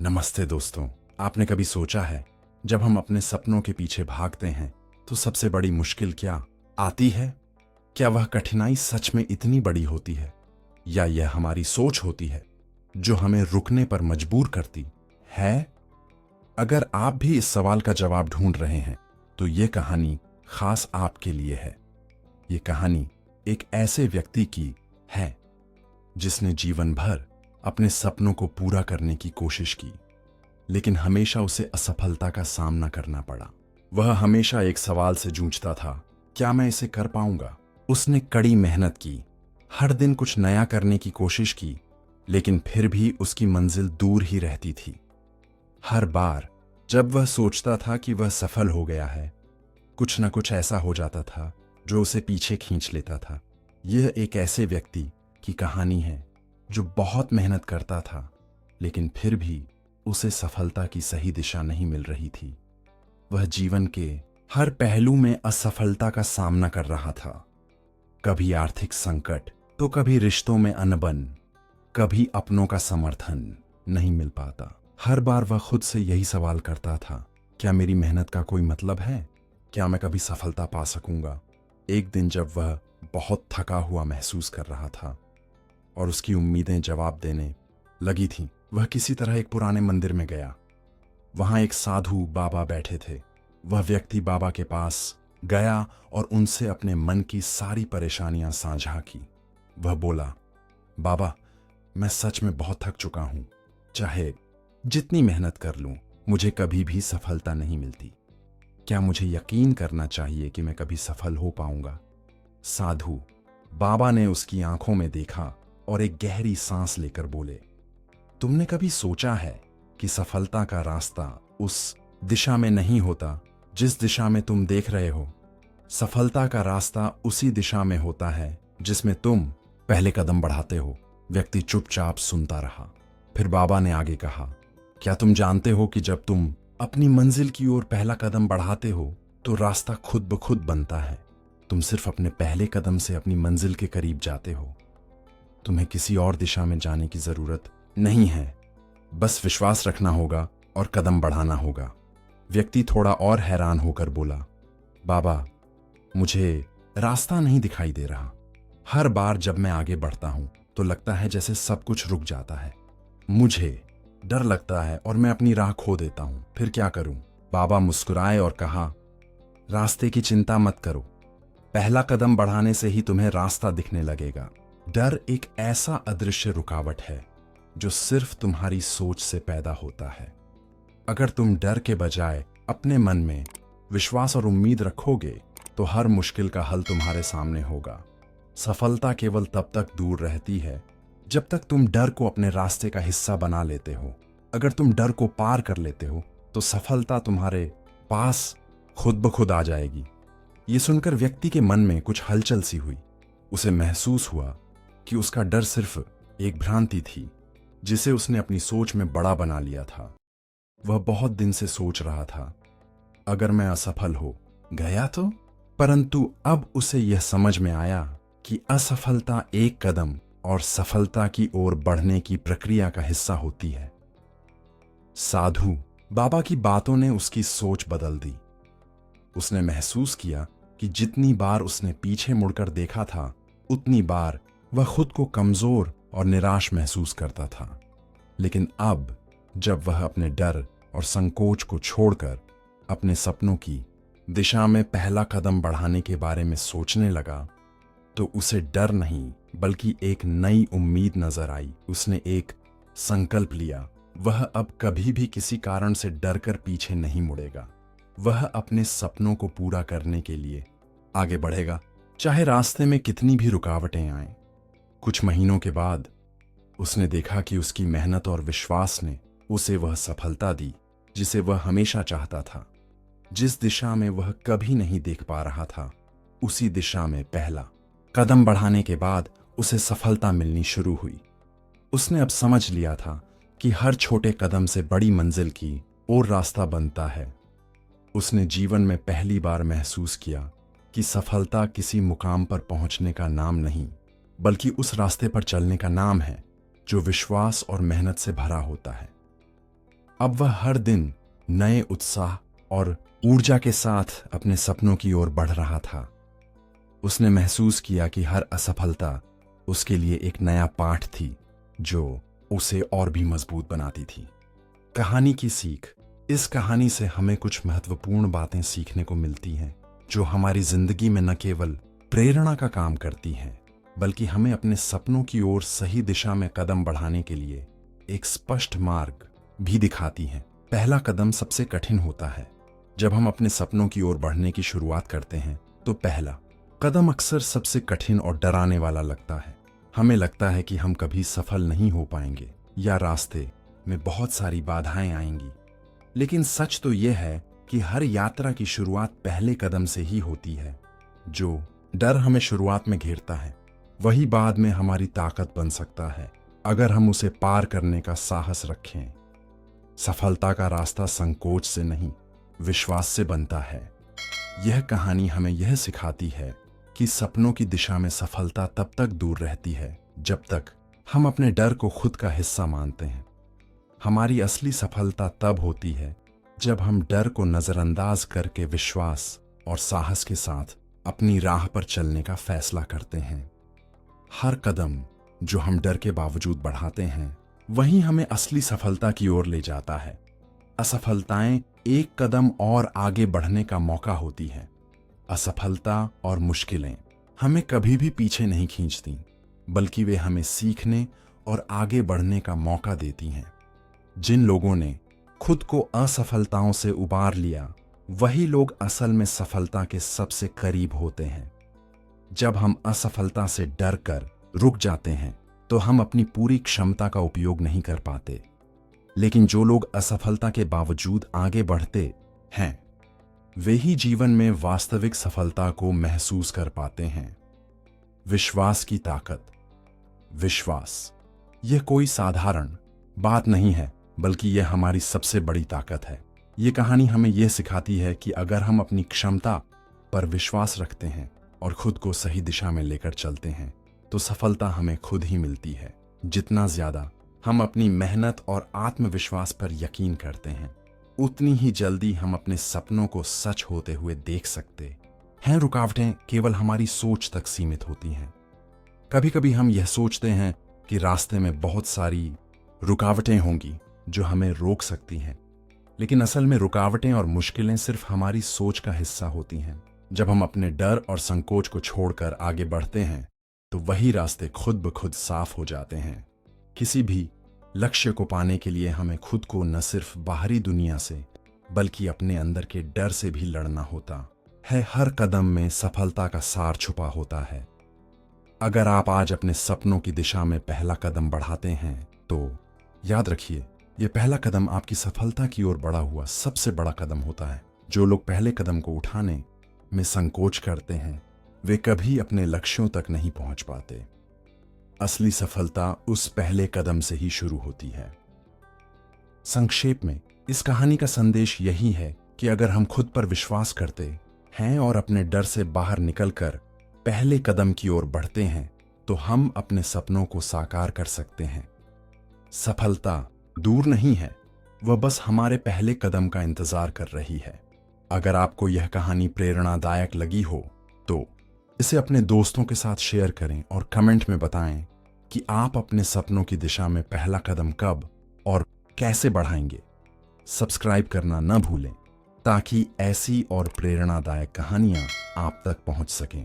नमस्ते दोस्तों। आपने कभी सोचा है जब हम अपने सपनों के पीछे भागते हैं तो सबसे बड़ी मुश्किल क्या आती है? क्या वह कठिनाई सच में इतनी बड़ी होती है या यह हमारी सोच होती है जो हमें रुकने पर मजबूर करती है? अगर आप भी इस सवाल का जवाब ढूंढ रहे हैं तो ये कहानी खास आपके लिए है। ये कहानी एक ऐसे व्यक्ति की है जिसने जीवन भर अपने सपनों को पूरा करने की कोशिश की, लेकिन हमेशा उसे असफलता का सामना करना पड़ा। वह हमेशा एक सवाल से जूझता था, क्या मैं इसे कर पाऊंगा? उसने कड़ी मेहनत की, हर दिन कुछ नया करने की कोशिश की, लेकिन फिर भी उसकी मंजिल दूर ही रहती थी। हर बार जब वह सोचता था कि वह सफल हो गया है, कुछ न कुछ ऐसा हो जाता था जो उसे पीछे खींच लेता था। यह एक ऐसे व्यक्ति की कहानी है जो बहुत मेहनत करता था, लेकिन फिर भी उसे सफलता की सही दिशा नहीं मिल रही थी। वह जीवन के हर पहलू में असफलता का सामना कर रहा था। कभी आर्थिक संकट, तो कभी रिश्तों में अनबन, कभी अपनों का समर्थन नहीं मिल पाता। हर बार वह खुद से यही सवाल करता था, क्या मेरी मेहनत का कोई मतलब है? क्या मैं कभी सफलता पा सकूंगा? एक दिन जब वह बहुत थका हुआ महसूस कर रहा था और उसकी उम्मीदें जवाब देने लगी थीं, वह किसी तरह एक पुराने मंदिर में गया। वहां एक साधु बाबा बैठे थे। वह व्यक्ति बाबा के पास गया और उनसे अपने मन की सारी परेशानियां साझा की। वह बोला, बाबा, मैं सच में बहुत थक चुका हूं। चाहे जितनी मेहनत कर लूं, मुझे कभी भी सफलता नहीं मिलती। क्या मुझे यकीन करना चाहिए कि मैं कभी सफल हो पाऊंगा? साधु बाबा ने उसकी आंखों में देखा और एक गहरी सांस लेकर बोले, तुमने कभी सोचा है कि सफलता का रास्ता उस दिशा में नहीं होता जिस दिशा में तुम देख रहे हो? सफलता का रास्ता उसी दिशा में होता है जिसमें तुम पहले कदम बढ़ाते हो। व्यक्ति चुपचाप सुनता रहा। फिर बाबा ने आगे कहा, क्या तुम जानते हो कि जब तुम अपनी मंजिल की ओर पहला कदम बढ़ाते हो तो रास्ता खुद ब खुद बनता है। तुम सिर्फ अपने पहले कदम से अपनी मंजिल के करीब जाते हो। तुम्हें किसी और दिशा में जाने की जरूरत नहीं है, बस विश्वास रखना होगा और कदम बढ़ाना होगा। व्यक्ति थोड़ा और हैरान होकर बोला, बाबा, मुझे रास्ता नहीं दिखाई दे रहा। हर बार जब मैं आगे बढ़ता हूं तो लगता है जैसे सब कुछ रुक जाता है। मुझे डर लगता है और मैं अपनी राह खो देता हूं। फिर क्या करूं? बाबा मुस्कुराए और कहा, रास्ते की चिंता मत करो, पहला कदम बढ़ाने से ही तुम्हें रास्ता दिखने लगेगा। डर एक ऐसा अदृश्य रुकावट है जो सिर्फ तुम्हारी सोच से पैदा होता है। अगर तुम डर के बजाय अपने मन में विश्वास और उम्मीद रखोगे तो हर मुश्किल का हल तुम्हारे सामने होगा। सफलता केवल तब तक दूर रहती है जब तक तुम डर को अपने रास्ते का हिस्सा बना लेते हो। अगर तुम डर को पार कर लेते हो तो सफलता तुम्हारे पास खुद ब खुद आ जाएगी। ये सुनकर व्यक्ति के मन में कुछ हलचल सी हुई। उसे महसूस हुआ कि उसका डर सिर्फ एक भ्रांति थी जिसे उसने अपनी सोच में बड़ा बना लिया था। वह बहुत दिन से सोच रहा था, अगर मैं असफल हो गया तो? परंतु अब उसे यह समझ में आया कि असफलता एक कदम और सफलता की ओर बढ़ने की प्रक्रिया का हिस्सा होती है। साधु बाबा की बातों ने उसकी सोच बदल दी। उसने महसूस किया कि जितनी बार उसने पीछे मुड़कर देखा था, उतनी बार वह खुद को कमजोर और निराश महसूस करता था। लेकिन अब जब वह अपने डर और संकोच को छोड़कर अपने सपनों की दिशा में पहला कदम बढ़ाने के बारे में सोचने लगा, तो उसे डर नहीं बल्कि एक नई उम्मीद नजर आई। उसने एक संकल्प लिया, वह अब कभी भी किसी कारण से डरकर पीछे नहीं मुड़ेगा। वह अपने सपनों को पूरा करने के लिए आगे बढ़ेगा, चाहे रास्ते में कितनी भी रुकावटें आएं। कुछ महीनों के बाद उसने देखा कि उसकी मेहनत और विश्वास ने उसे वह सफलता दी जिसे वह हमेशा चाहता था। जिस दिशा में वह कभी नहीं देख पा रहा था, उसी दिशा में पहला कदम बढ़ाने के बाद उसे सफलता मिलनी शुरू हुई। उसने अब समझ लिया था कि हर छोटे कदम से बड़ी मंजिल की ओर रास्ता बनता है। उसने जीवन में पहली बार महसूस किया कि सफलता किसी मुकाम पर पहुंचने का नाम नहीं, बल्कि उस रास्ते पर चलने का नाम है जो विश्वास और मेहनत से भरा होता है। अब वह हर दिन नए उत्साह और ऊर्जा के साथ अपने सपनों की ओर बढ़ रहा था। उसने महसूस किया कि हर असफलता उसके लिए एक नया पाठ थी जो उसे और भी मजबूत बनाती थी। कहानी की सीख। इस कहानी से हमें कुछ महत्वपूर्ण बातें सीखने को मिलती हैं जो हमारी जिंदगी में न केवल प्रेरणा का काम करती हैं बल्कि हमें अपने सपनों की ओर सही दिशा में कदम बढ़ाने के लिए एक स्पष्ट मार्ग भी दिखाती हैं। पहला कदम सबसे कठिन होता है। जब हम अपने सपनों की ओर बढ़ने की शुरुआत करते हैं तो पहला कदम अक्सर सबसे कठिन और डराने वाला लगता है। हमें लगता है कि हम कभी सफल नहीं हो पाएंगे या रास्ते में बहुत सारी बाधाएं आएंगी। लेकिन सच तो यह है कि हर यात्रा की शुरुआत पहले कदम से ही होती है। जो डर हमें शुरुआत में घेरता है वही बाद में हमारी ताकत बन सकता है अगर हम उसे पार करने का साहस रखें। सफलता का रास्ता संकोच से नहीं, विश्वास से बनता है। यह कहानी हमें यह सिखाती है कि सपनों की दिशा में सफलता तब तक दूर रहती है जब तक हम अपने डर को खुद का हिस्सा मानते हैं। हमारी असली सफलता तब होती है जब हम डर को नजरअंदाज करके विश्वास और साहस के साथ अपनी राह पर चलने का फैसला करते हैं। हर कदम जो हम डर के बावजूद बढ़ाते हैं वही हमें असली सफलता की ओर ले जाता है। असफलताएं एक कदम और आगे बढ़ने का मौका होती है। असफलता और मुश्किलें हमें कभी भी पीछे नहीं खींचती बल्कि वे हमें सीखने और आगे बढ़ने का मौका देती हैं। जिन लोगों ने खुद को असफलताओं से उबार लिया वही लोग असल में सफलता के सबसे करीब होते हैं। जब हम असफलता से डर कर रुक जाते हैं तो हम अपनी पूरी क्षमता का उपयोग नहीं कर पाते। लेकिन जो लोग असफलता के बावजूद आगे बढ़ते हैं वे ही जीवन में वास्तविक सफलता को महसूस कर पाते हैं। विश्वास की ताकत। विश्वास यह कोई साधारण बात नहीं है बल्कि यह हमारी सबसे बड़ी ताकत है। यह कहानी हमें यह सिखाती है कि अगर हम अपनी क्षमता पर विश्वास रखते हैं और खुद को सही दिशा में लेकर चलते हैं तो सफलता हमें खुद ही मिलती है। जितना ज्यादा हम अपनी मेहनत और आत्मविश्वास पर यकीन करते हैं उतनी ही जल्दी हम अपने सपनों को सच होते हुए देख सकते हैं। रुकावटें केवल हमारी सोच तक सीमित होती हैं। कभी कभी हम यह सोचते हैं कि रास्ते में बहुत सारी रुकावटें होंगी जो हमें रोक सकती हैं, लेकिन असल में रुकावटें और मुश्किलें सिर्फ हमारी सोच का हिस्सा होती हैं। जब हम अपने डर और संकोच को छोड़कर आगे बढ़ते हैं तो वही रास्ते खुद ब खुद साफ हो जाते हैं। किसी भी लक्ष्य को पाने के लिए हमें खुद को न सिर्फ बाहरी दुनिया से बल्कि अपने अंदर के डर से भी लड़ना होता है। हर कदम में सफलता का सार छुपा होता है। अगर आप आज अपने सपनों की दिशा में पहला कदम बढ़ाते हैं तो याद रखिए यह पहला कदम आपकी सफलता की ओर बढ़ा हुआ सबसे बड़ा कदम होता है। जो लोग पहले कदम को उठाने में संकोच करते हैं वे कभी अपने लक्ष्यों तक नहीं पहुंच पाते। असली सफलता उस पहले कदम से ही शुरू होती है। संक्षेप में इस कहानी का संदेश यही है कि अगर हम खुद पर विश्वास करते हैं और अपने डर से बाहर निकलकर पहले कदम की ओर बढ़ते हैं तो हम अपने सपनों को साकार कर सकते हैं। सफलता दूर नहीं है, वह बस हमारे पहले कदम का इंतजार कर रही है। अगर आपको यह कहानी प्रेरणादायक लगी हो तो इसे अपने दोस्तों के साथ शेयर करें और कमेंट में बताएं कि आप अपने सपनों की दिशा में पहला कदम कब और कैसे बढ़ाएंगे। सब्सक्राइब करना न भूलें ताकि ऐसी और प्रेरणादायक कहानियां आप तक पहुंच सकें।